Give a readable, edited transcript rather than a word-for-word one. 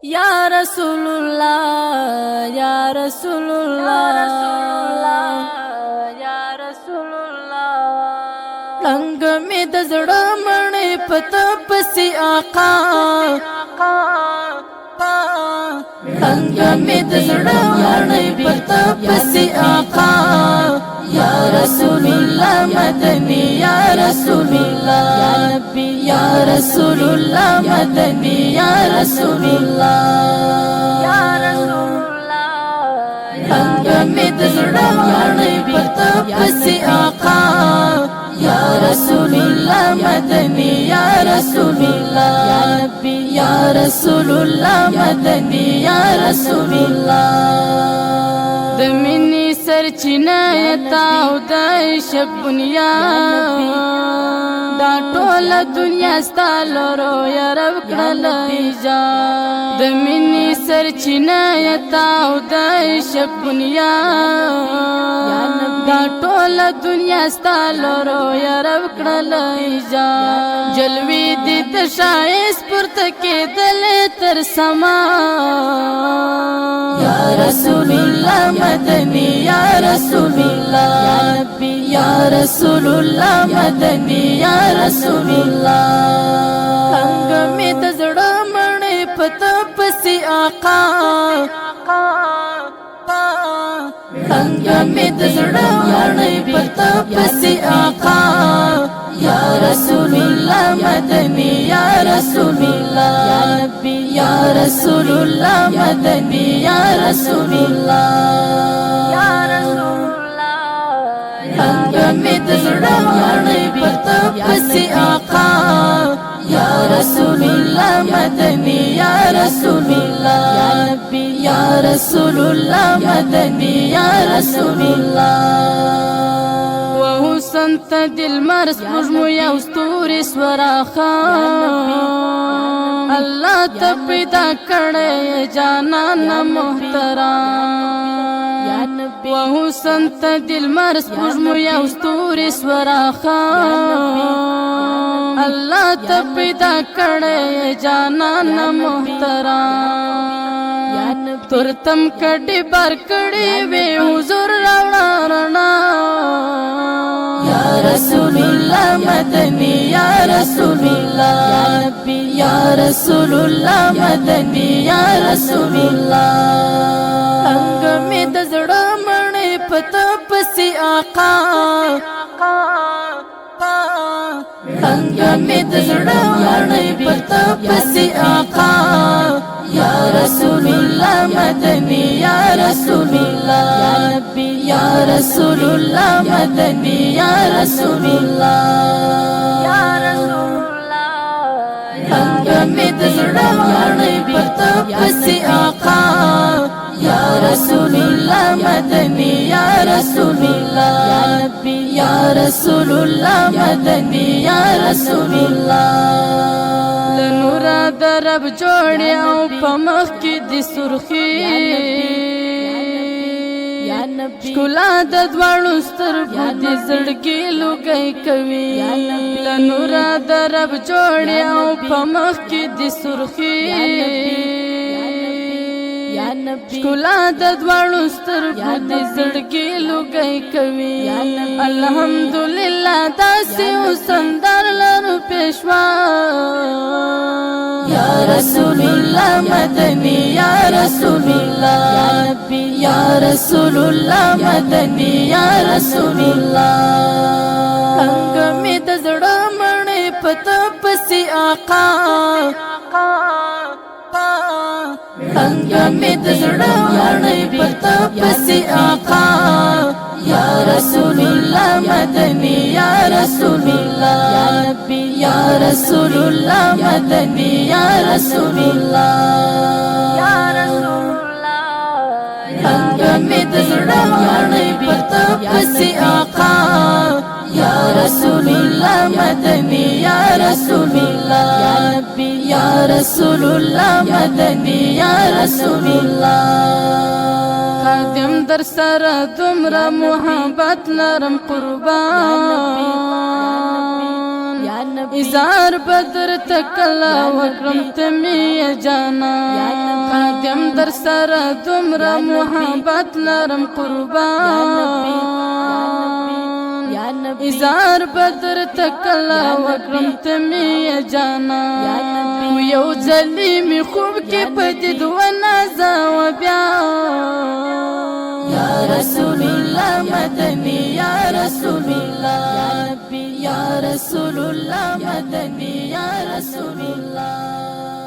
یا رسول الله یا رسول الله یا رسول الله رنگ می د زړه مړې پته پسې آقا رنگ می د زړه مړې پته پسې آقا یا رسول الله مدنی یا رسول الله یا نبی یا رسول الله مدنی یا رسول الله یا رسول الله رنگ می د زړه مړې پته پسې آقا یا رسول الله مدنی یا رسول الله یا نبی یا رسول الله مدنی یا رسول الله د منی سرچینه تا او د شب دنیا دا ټول دنیا ستالو یا رب کړل ایجاد د منی سرچینه تا او د شب دنیا دا ټول دنیا ستالو یا رب کړل ایجاد جلوی دي تشایس پورته کېدل تر سما یا رسول الله مدنی یا رسول الله یا نبی یا رسول الله مدنی یا رسول الله څنګه می د زړه مړې پته پسې آقا څنګه می د زړه مړې پته پسې آقا یا رسول الله مدنی یا رسول الله یا نبی یا رسول الله مدنی یا رسول الله یا رسول الله څنګه می د زړه مړې پته پسې آقا یا رسول الله مدنی یا رسول الله یا نبی یا رسول الله مدنی یا رسول الله سنت دل مرس مجمو یا استوری سوراخا اللہ تا پیدا کڑے جانان محترام وہو سنت دل مرس مجمو یا استوری سوراخا اللہ تا پیدا کڑے جانان محترام ترتم کڑی بار کڑی وے حضور راونا رنا یا رسول الله مدنی یا رسول الله یا نبی یا رسول الله مدنی یا رسول الله څنګه می د زړه مړې پته پسې آقا څنګه می د زړه مړې پته پسې آقا یا رسول الله مدنی یا رسول الله یا نبی یا رسول الله مدنی یا رسول الله یا رسول الله څنګه می د زړه مړې پته پسې آقا یا رسول الله مدنی یا رسول الله یا نبی یا رسول الله مدنی یا رسول الله لنور درب جوړي او په مخ کې د سرخي ښکلا د دواړو سترګو د زړګي لوګي کوي لنور درب جوړي او په مخ کې د سرخي ښکلا د دواړو سترګو د زړګي لوګي کوي الحمدلله داسې وسندر لرو پېښوا یا رسول الله مدنی یا رسول الله یا نبی یا رسول الله مدنی یا رسول الله څنګه می د زړه مړې پته پسې آقا څنګه می د زړه مړې پته پسې آقا یا رسول الله مدنی یا رسول الله یا نبی یا رسول الله مدنی یا رسول الله یا رسول الله څنګه می د زړه مړې پته پسې آقا یا رسول الله مدنی یا رسول الله یا نبی یا رسول الله مدنی یا رسول الله خادم در سره دومره محبت لرم قربان اظهار بدر تکلا وکرم تمی جانا در سره دومره محبت لرم قربان اظهار بدر تکلا وکرم تمی جانا یو ځلی می خوب کې پدید و نازا و بیا یا رسول الله مدنی یا رسول الله یا رسول الله مدنی یا رسول الله